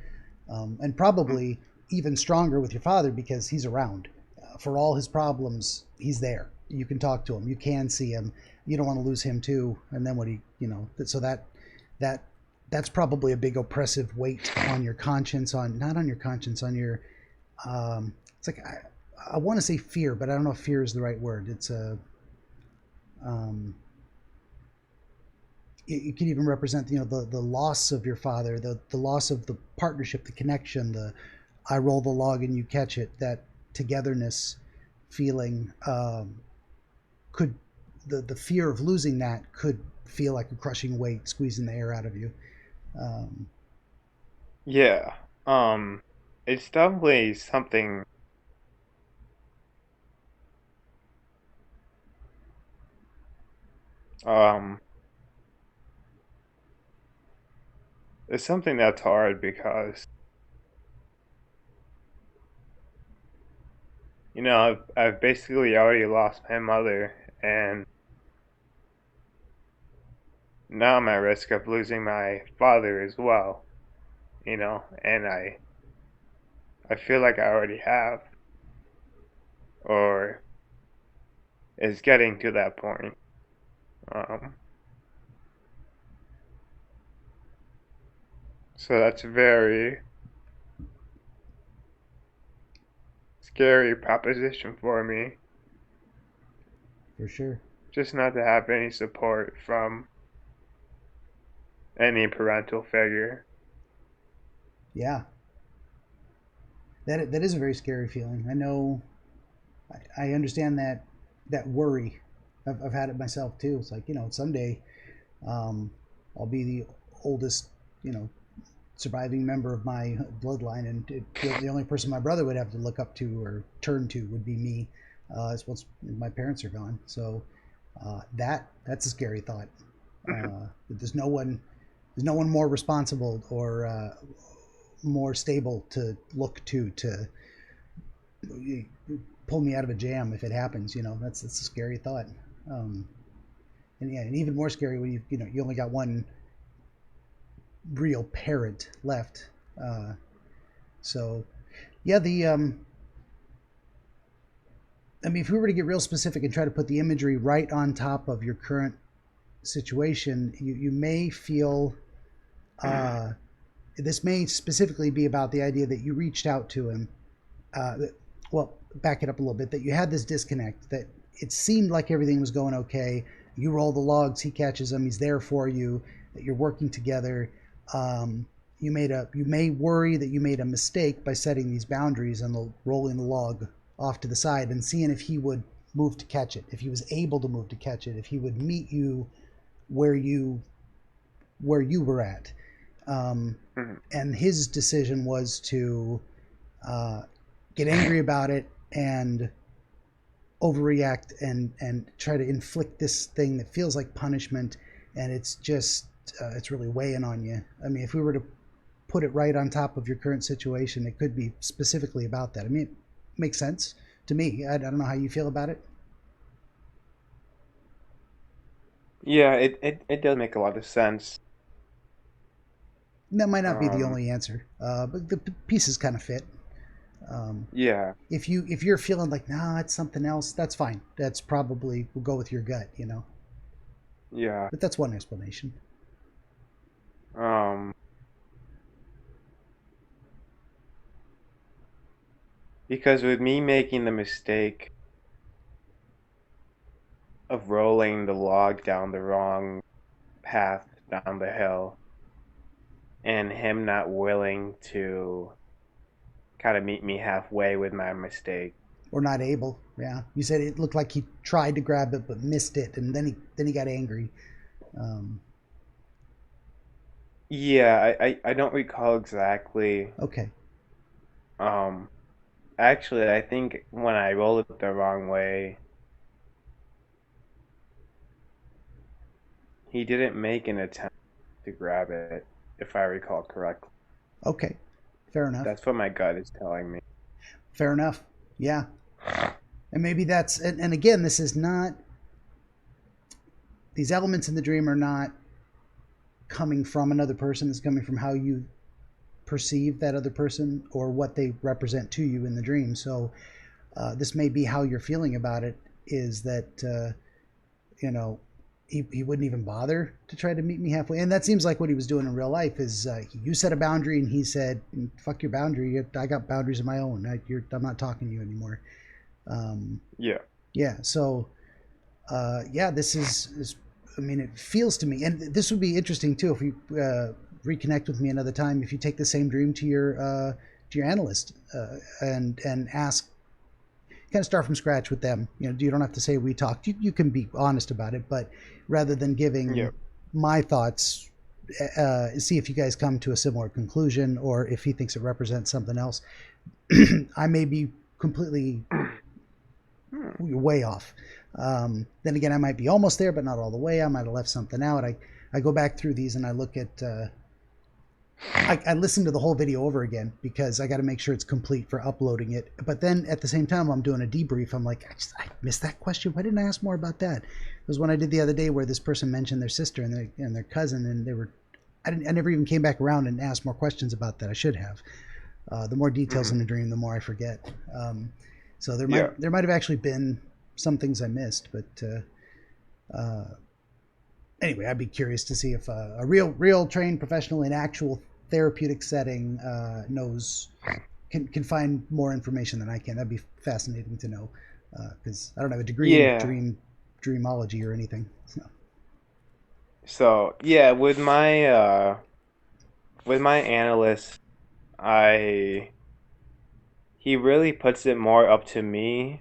and probably even stronger with your father because he's around. For all his problems, he's there. You can talk to him. You can see him. You don't want to lose him too. And then so that that's probably a big oppressive weight on your conscience, on not on your conscience, on your. It's like I want to say fear, but I don't know if fear is the right word. It's a um, it could even represent the loss of your father, the loss of the partnership, the connection, the I roll the log and you catch it, that togetherness feeling. Could the fear of losing that could feel like a crushing weight squeezing the air out of you. um, yeah. It's definitely something. Um, it's something that's hard because I've basically already lost my mother, and now I'm at risk of losing my father as well. And I feel like I already have, or is getting to that point. Um, so that's a very scary proposition for me, for sure. just not to have any support from any parental figure. Yeah, that is a very scary feeling. I know. I understand that worry. I've had it myself too. It's like someday um, I'll be the oldest surviving member of my bloodline, and the only person my brother would have to look up to or turn to would be me. Once my parents are gone, so that's a scary thought. That there's no one more responsible or more stable to look to pull me out of a jam if it happens. That's a scary thought. Um, and yeah, and even more scary when you only got one real parent left. Uh, so yeah, the I mean, if we were to get real specific and try to put the imagery right on top of your current situation, you may feel uh, this may specifically be about the idea that you reached out to him. Well, back it up a little bit. That you had this disconnect. That it seemed like everything was going okay. You roll the logs, he catches them, he's there for you. That you're working together. You may worry that you made a mistake by setting these boundaries and rolling the log off to the side and seeing if he would move to catch it, if he was able to move to catch it, if he would meet you where you were at. And his decision was to get angry about it and overreact and try to inflict this thing that feels like punishment, and it's just it's really weighing on you. I mean, if we were to put it right on top of your current situation, it could be specifically about that. I mean, it makes sense to me. I don't know how you feel about it. Yeah, it does make a lot of sense. That might not be the Um, only answer, but the pieces kind of fit. Yeah. If you're feeling like, nah, it's something else, that's fine. That's probably, we'll go with your gut, Yeah. But that's one explanation. Um, because with me making the mistake of rolling the log down the wrong path down the hill, and him not willing to kind of meet me halfway with my mistake. Or not able. Yeah, you said it looked like he tried to grab it but missed it, and then he got angry. Um, Yeah, I don't recall exactly. okay, Um, Actually, I think when I rolled it the wrong way, he didn't make an attempt to grab it, if I recall correctly. okay, fair enough. That's what my gut is telling me. Fair enough. Yeah, and maybe that's and again, this is not, these elements in the dream are not coming from another person. It's coming from how you perceive that other person or what they represent to you in the dream. So this may be how you're feeling about it, is that you know he wouldn't even bother to try to meet me halfway. And that seems like what he was doing in real life is you set a boundary and he said, fuck your boundary, I got boundaries of my own, I'm not talking to you anymore. Yeah. Yeah, so yeah, this is, I mean, it feels to me, and this would be interesting too if you reconnect with me another time. If you take the same dream to your analyst and ask, kind of start from scratch with them. You don't have to say we talked. You can be honest about it, but rather than Yeah. giving my thoughts, see if you guys come to a similar conclusion, or if he thinks it represents something else. I may be completely way off. Then again, I might be almost there, but not all the way. I might have left something out. I go back through these and I look at, I listen to the whole video over again because I got to make sure it's complete for uploading it. But then at the same time, I'm doing a debrief. I'm like, I missed that question. Why didn't I ask more about that? It was one I did the other day where this person mentioned their sister and their cousin, and I never even came back around and asked more questions about that. I should have. The more details in the dream, the more I forget. So there might have actually been some things I missed, but anyway, I'd be curious to see if a real trained professional in actual therapeutic setting can find more information than I can. That'd be fascinating to know because I don't have a degree in Yeah. dreamology or anything. So, yeah, with my analyst, I he really puts it more up to me.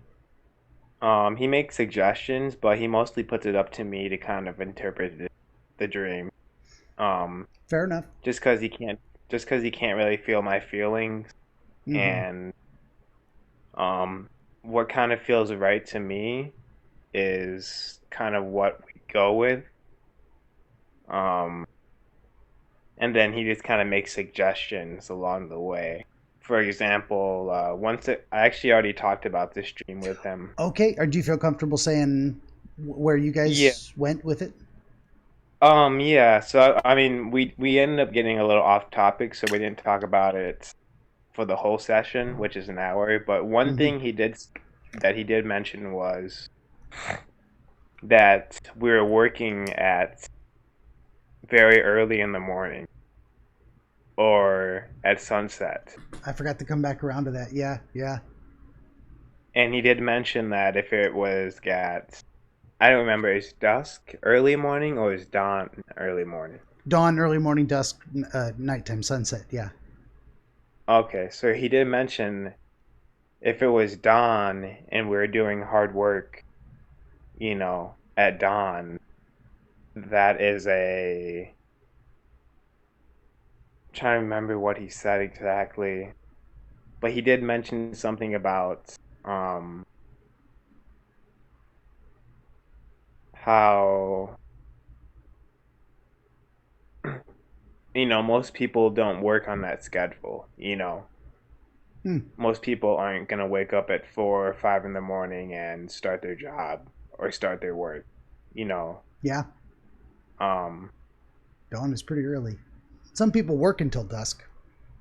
He makes suggestions, but he mostly puts it up to me to kind of interpret the dream. Um, Fair enough. just because he can't really feel my feelings, Mm-hmm. and what kind of feels right to me is kind of what we go with. Um, and then he just kind of makes suggestions along the way. For example, I actually already talked about this dream with him. Okay. Or do you feel comfortable saying where you Yeah. guys went with it? Yeah. So I mean, we ended up getting a little off topic, so we didn't talk about it for the whole session, which is an hour. But one Mm-hmm. thing he did mention was that we were working at very early in the morning or at sunset. I forgot to come back around to that. Yeah. Yeah. And he did mention that if it was at, I don't remember, is dusk early morning or is dawn early morning? Dawn, early morning, dusk, nighttime, sunset. Yeah. Okay, so he did mention if it was dawn and we were doing hard work, at dawn, that is I'm trying to remember what he said exactly, but he did mention something about how most people don't work on that schedule. Hmm. Most people aren't gonna wake up at 4 or 5 in the morning and start their job or start their work, you know. Yeah. Um, Dawn is pretty early. Some people work until dusk.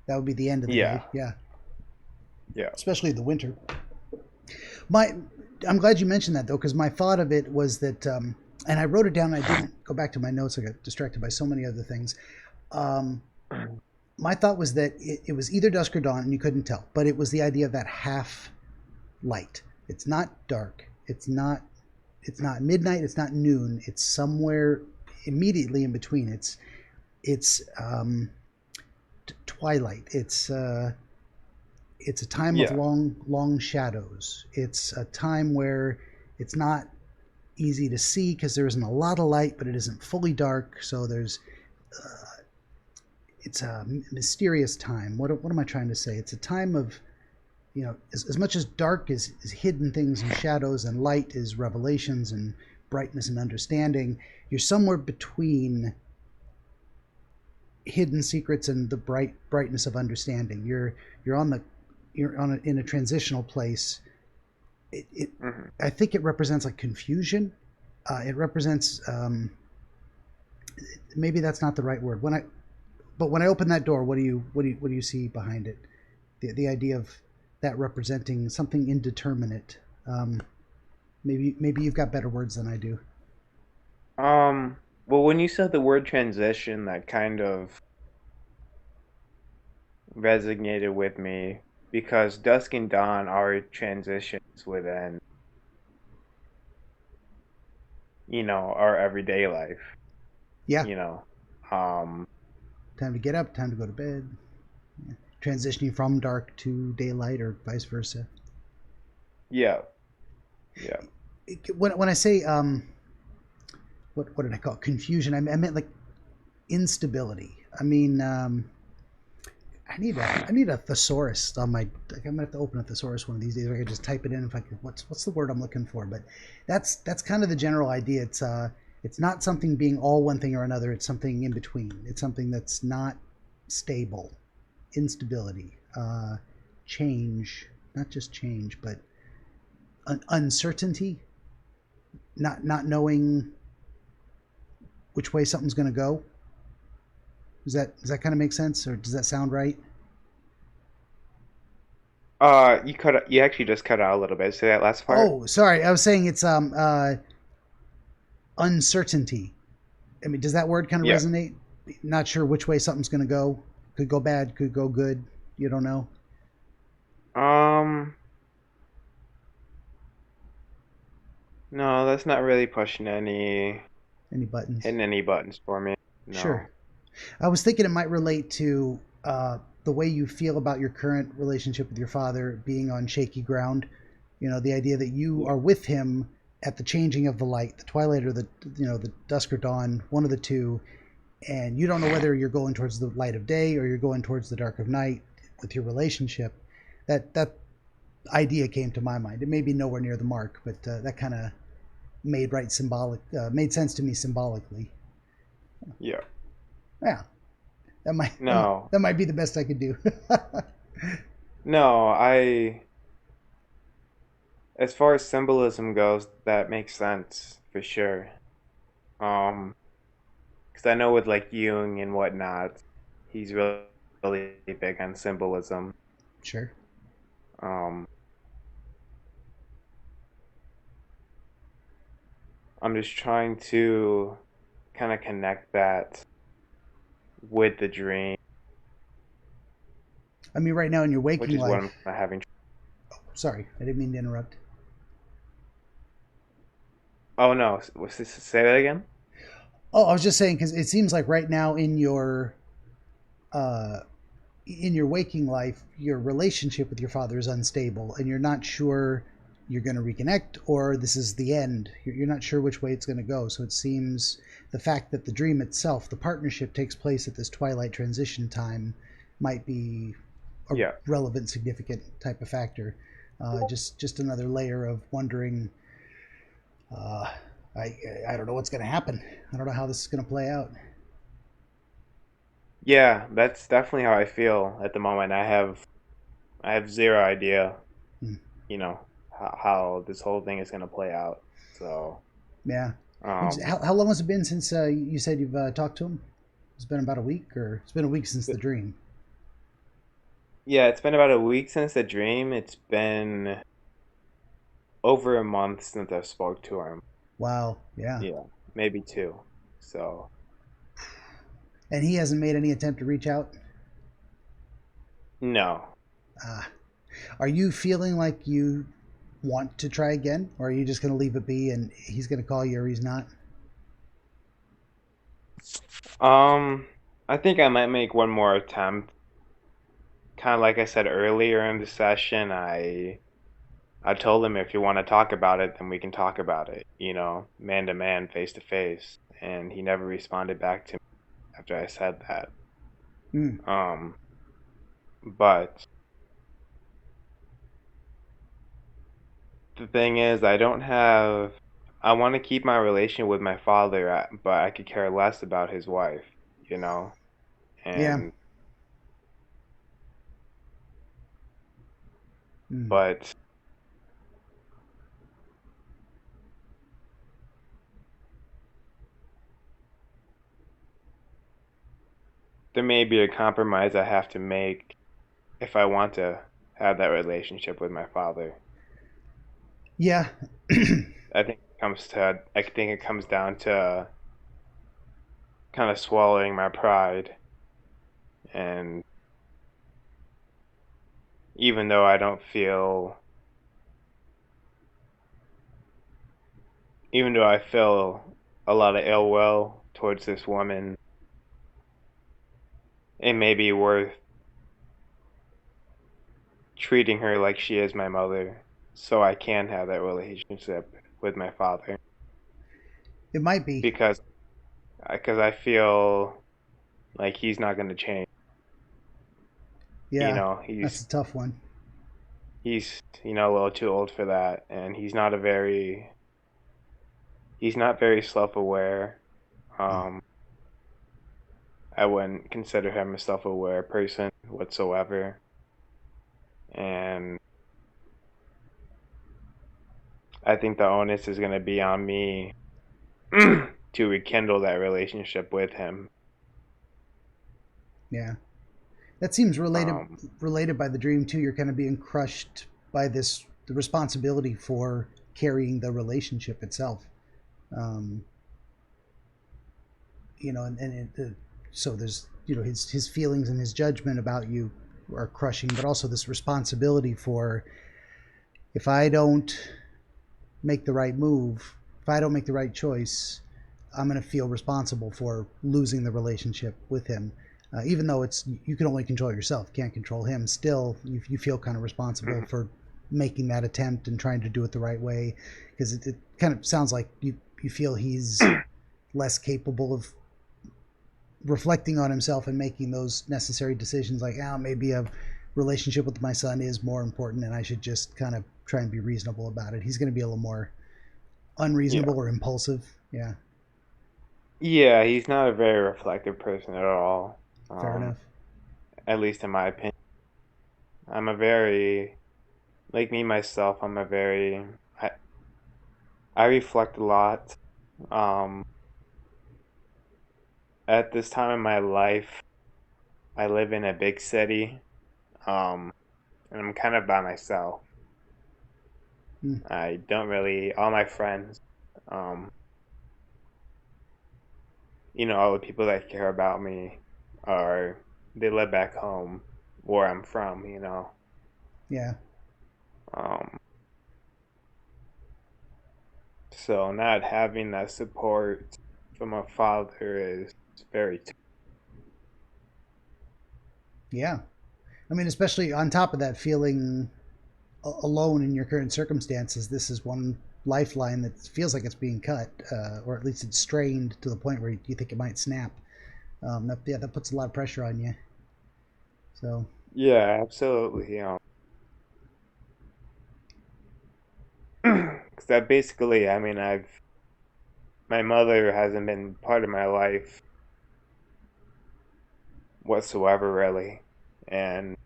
That would be the end of the day. yeah. Yeah. Yeah. especially the winter. I'm glad you mentioned that though, because my thought of it was that, and I wrote it down. And I didn't go back to my notes. I got distracted by so many other things. Um, my thought was that it was either dusk or dawn, and you couldn't tell. But it was the idea of that half light. It's not dark. It's not midnight. It's not noon. It's somewhere immediately in between. It's twilight. It's a time of Yeah. long shadows. It's a time where it's not easy to see because there isn't a lot of light, but it isn't fully dark. So it's a mysterious time. What am I trying to say? It's a time of, as much as dark is hidden things and shadows, and light is revelations and brightness and understanding. You're somewhere between hidden secrets and the brightness of understanding. You're in a transitional place. I think it represents like confusion. It represents maybe that's not the right word. When I open that door, what do you see behind it? The idea of that representing something indeterminate. Maybe you've got better words than I do. Well, when you said the word transition, that kind of resonated with me because dusk and dawn are transitions within, our everyday life. Yeah. You know, um, Time to get up, time to go to bed. Yeah. Transitioning from dark to daylight or vice versa. yeah, yeah. When I say what did I call it? Confusion? I meant like instability. I mean, I need a thesaurus on my. Like, I'm gonna have to open a thesaurus one of these days. Or I could just type it in if I could. What's the word I'm looking for? But that's kind of the general idea. It's not something being all one thing or another. It's something in between. It's something that's not stable, instability, change. Not just change, but uncertainty. Not knowing which way something's going to go. Does that kind of make sense, or does that sound right? You actually just cut out a little bit. Say that last part. Oh, sorry. I was saying it's uncertainty. I mean, does that word kind of Yeah. resonate? Not sure which way something's going to go. Could go bad, could go good. You don't know. Um, no, that's not really pushing Any buttons? hitting any buttons for me. No. Sure. I was thinking it might relate to the way you feel about your current relationship with your father being on shaky ground. The idea that you are with him at the changing of the light, the twilight or the dusk or dawn, one of the two, and you don't know whether you're going towards the light of day or you're going towards the dark of night with your relationship. That idea came to my mind. It may be nowhere near the mark, but that kind of made sense to me symbolically. Yeah. Yeah, No. that might be the best I could do. No, as far as symbolism goes, that makes sense for sure. Um, because I know with like Jung and whatnot, he's really big on symbolism. Sure. Um, I'm just trying to kind of connect that with the dream, I mean, right now in your which waking is what life. I'm kind of having. Sorry, I didn't mean to interrupt. Oh no, say that again? Oh, I was just saying because it seems like right now uh, in your waking life, your relationship with your father is unstable, and you're not sure you're going to reconnect or this is the end. You're not sure which way it's going to go. So it seems the fact that the dream itself, the partnership, takes place at this twilight transition time, might be a Yeah. relevant, significant type of factor. Just another layer of wondering. Uh, I don't know what's going to happen. I don't know how this is going to play out. Yeah, that's definitely how I feel at the moment. I have zero idea, Hmm. how this whole thing is gonna play out. So, Yeah. um, How long has it been since you said you've talked to him? It's been about a week, or it's been a week since the dream. Yeah, it's been about a week since the dream. It's been over a month since I spoke to him. Wow. Yeah. Yeah, maybe two. So, And he hasn't made any attempt to reach out. no. Ah, are you feeling like you want to try again, or are you just going to leave it be and he's going to call you or he's not? Um, I think I might make one more attempt. Kind of like I said earlier in the session, I told him if you want to talk about it, then we can talk about it, man to man, face to face. And he never responded back to me after I said that. Hmm. Um, but the thing is, I want to keep my relation with my father, but I could care less about his wife, you know? Yeah. And, Hmm. but there may be a compromise I have to make if I want to have that relationship with my father. Yeah. I think it comes down to kind of swallowing my pride. And even though I don't feel, even though I feel a lot of ill will towards this woman, it may be worth treating her like she is my mother so I can have that relationship with my father It might be. because I feel like he's not going to change. Yeah. That's He's a tough one. a little too old for that, and he's not very self-aware. Hmm. Um, I wouldn't consider him a self-aware person whatsoever, and I think the onus is going to be on me to rekindle that relationship with him. Yeah. That seems Um, related by the dream too. You're kind of being crushed by the responsibility for carrying the relationship itself. Um, so there's his feelings and his judgment about you are crushing, but also this responsibility for, if I don't make the right move, if I don't make the right choice, I'm going to feel responsible for losing the relationship with him. Even though it's you can only control yourself, can't control him. Still, you feel kind of responsible for making that attempt and trying to do it the right way, because it kind of sounds like you feel he's less capable of reflecting on himself and making those necessary decisions. Like, maybe a relationship with my son is more important, and I should just kind of try and be reasonable about it. He's going to be a little more yeah, unreasonable or impulsive. Yeah, yeah, he's not a very reflective person at all. fair Um, enough. at least in my opinion, I'm a very like me myself. I, I reflect a lot. Um, at this time in my life, I live in a big city. Um, and I'm kind of by myself. Mm, I don't really, all my friends, um, all the people that care about me they live back home where I'm from. yeah, Um, so not having that support from a father is very, yeah. I mean, especially on top of that, feeling alone in your current circumstances, this is one lifeline that feels like it's being cut, or at least it's strained to the point where you think it might snap. That puts a lot of pressure on you. So yeah, absolutely. 'Cause that basically, I mean, my mother hasn't been part of my life whatsoever, really. And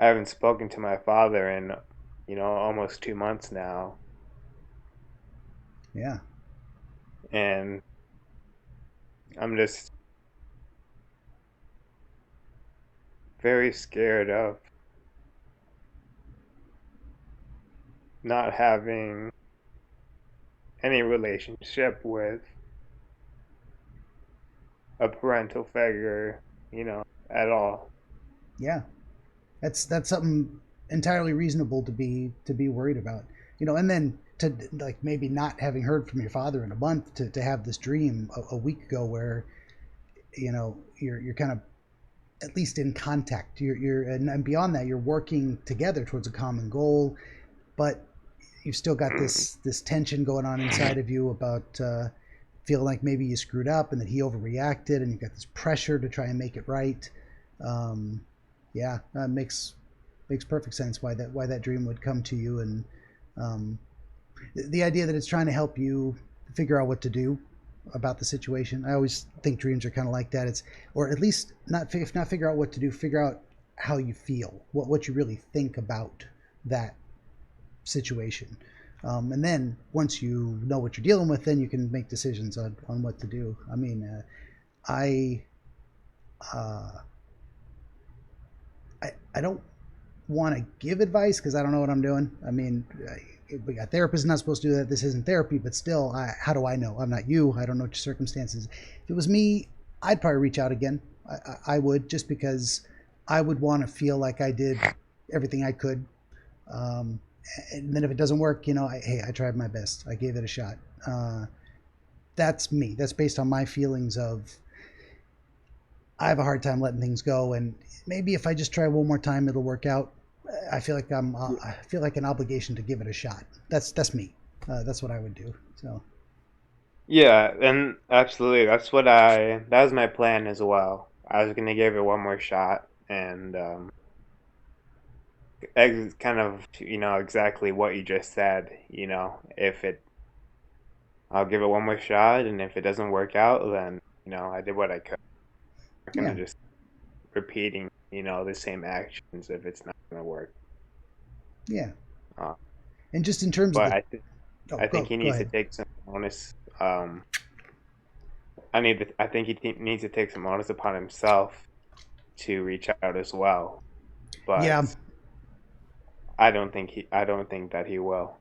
I haven't spoken to my father in, almost 2 months now. yeah, And I'm just, very scared of not having any relationship with a parental figure, at all. Yeah, that's something entirely reasonable to be worried about. And then to like maybe not having heard from your father in a month to have this dream a week ago where you're kind of at least in contact. You're and beyond that, you're working together towards a common goal, but you've still got Mm. this tension going on inside of you about feeling like maybe you screwed up and that he overreacted, and you've got this pressure to try and make it right. Um, yeah, makes perfect sense why that dream would come to you, and um, the idea that it's trying to help you figure out what to do about the situation. I always think dreams are kind of like that. It's or at least not if not figure out what to do, figure out how you feel, what you really think about that situation. And then once you know what you're dealing with, then you can make decisions on what to do. I mean, I, uh, I don't want to give advice because I don't know what I'm doing. I mean, we got therapists not supposed to do that. This isn't therapy, but still, how do I know? I'm not you. I don't know what your circumstances. If it was me, I'd probably reach out again. I would just because I would want to feel like I did everything I could. Um, and then if it doesn't work, hey, I tried my best. I gave it a shot. That's me. That's based on my feelings of I have a hard time letting things go, and maybe if I just try one more time, it'll work out. I feel like an obligation to give it a shot. That's me. That's what I would do. So Yeah, and absolutely. That was my plan as well. I was gonna give it one more shot and kind of, exactly what you just said, if it I'll give it one more shot, and if it doesn't work out, then, I did what I could. I'm yeah, gonna just repeating, the same actions if it's not gonna work. yeah. Uh, And just in terms of but the I think he go needs to ahead. take some onus. I think needs to take some onus upon himself to reach out as well. Yeah, But I don't think that he will.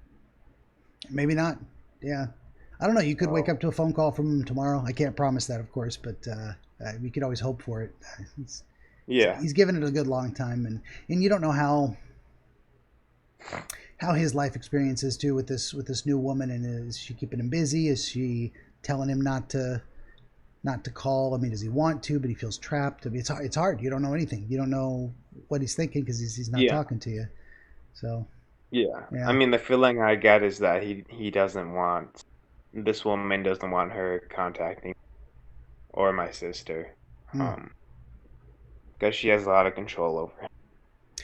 maybe not. Yeah, I don't know. You could wake So up to a phone call from him tomorrow. I can't promise that, of course, but we could always hope for it. He's, yeah, he's given it a good long time, and you don't know how his life experience is too with this new woman. And is she keeping him busy? Is she telling him not to call? I mean, does he want to, but he feels trapped? I mean, it's hard. You don't know anything. You don't know what he's thinking because he's not yeah, talking to you. So yeah. I yeah. mean, the feeling I get is that he doesn't want this woman doesn't want her contacting or my sister, Hmm. um, because she has a lot of control over him.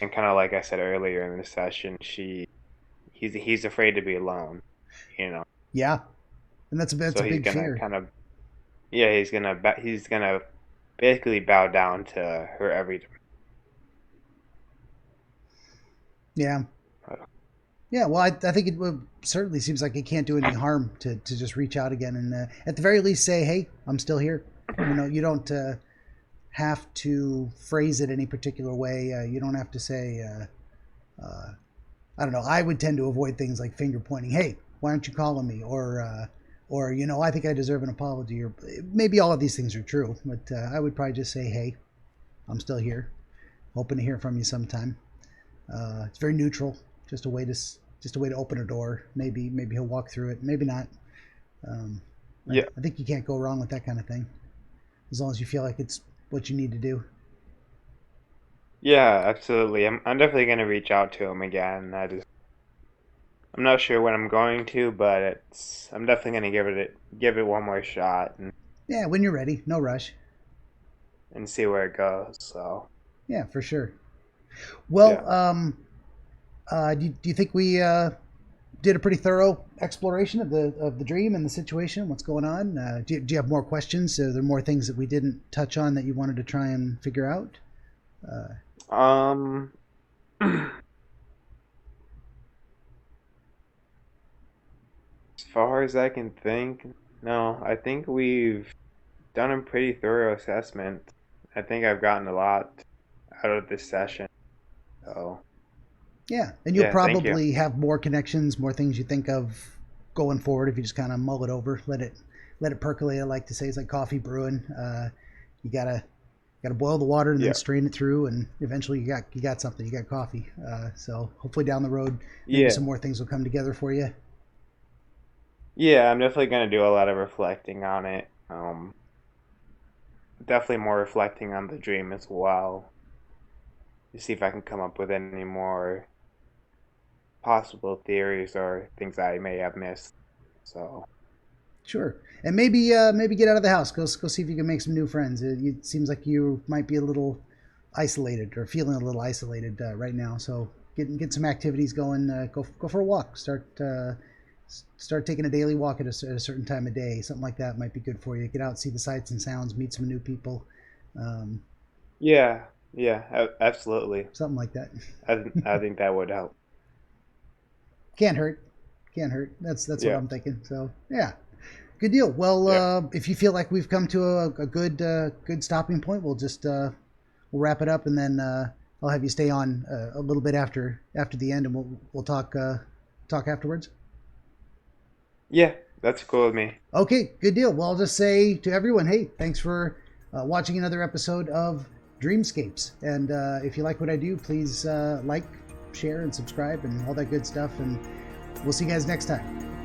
And kind of like I said earlier in the session, he's afraid to be alone, you know. Yeah, and that's So a he's big gonna fear. kind of yeah, he's gonna basically bow down to her every. Yeah. Yeah, well, I think it would, certainly seems like it can't do any harm to just reach out again and at the very least say, "Hey, I'm still here." You don't have to phrase it any particular way. You don't have to say, I don't know. I would tend to avoid things like finger pointing. Hey, why aren't you calling me? Or I think I deserve an apology. Or maybe all of these things are true, but I would probably just say, "Hey, I'm still here. Hoping to hear from you sometime." It's very neutral. Just a way to just a way to open a door. Maybe he'll walk through it. Maybe not. Um, Yeah, I think you can't go wrong with that kind of thing as long as you feel like it's what you need to do. yeah, absolutely. I'm definitely gonna reach out to him again. I'm not sure when I'm going to, but I'm definitely gonna give it one more shot Yeah, when you're ready, no rush. and see where it goes. So Yeah, for sure. yeah. Well, do you think we did a pretty thorough exploration of the dream and the situation? What's going on? Do you have more questions? Are there more things that we didn't touch on that you wanted to try and figure out? Uh, Um, as far as I can think, no, I think we've done a pretty thorough assessment. I think I've gotten a lot out of this session. So Yeah, and you'll yeah, thank you. probably have more connections, more things you think of going forward if you just kind of mull it over, let it percolate. I like to say it's like coffee brewing. You gotta boil the water and then Yeah. strain it through, and eventually you got something. You got coffee. So hopefully down the road, maybe Yeah. some more things will come together for you. Yeah, I'm definitely gonna do a lot of reflecting on it. Definitely more reflecting on the dream as well. To see if I can come up with any more possible theories or things I may have missed. So Sure, and maybe get out of the house. Go see if you can make some new friends. It seems like you might be a little isolated or feeling a little isolated right now. So get some activities going. Go for a walk. Start taking a daily walk at a certain time of day. Something like that might be good for you. Get out, see the sights and sounds, meet some new people. Um, yeah, yeah, absolutely. something like that. I think that would help. Can't hurt. Can't hurt. That's what Yeah, I'm thinking. So yeah, good deal. Well, yeah, if you feel like we've come to a good stopping point, we'll wrap it up, and then I'll have you stay on a little bit after the end, and we'll talk afterwards. yeah. That's cool with me. Okay, good deal. Well, I'll just say to everyone, hey, thanks for watching another episode of Dreamscapes, and if you like what I do, please like, share, and subscribe, and all that good stuff. And we'll see you guys next time.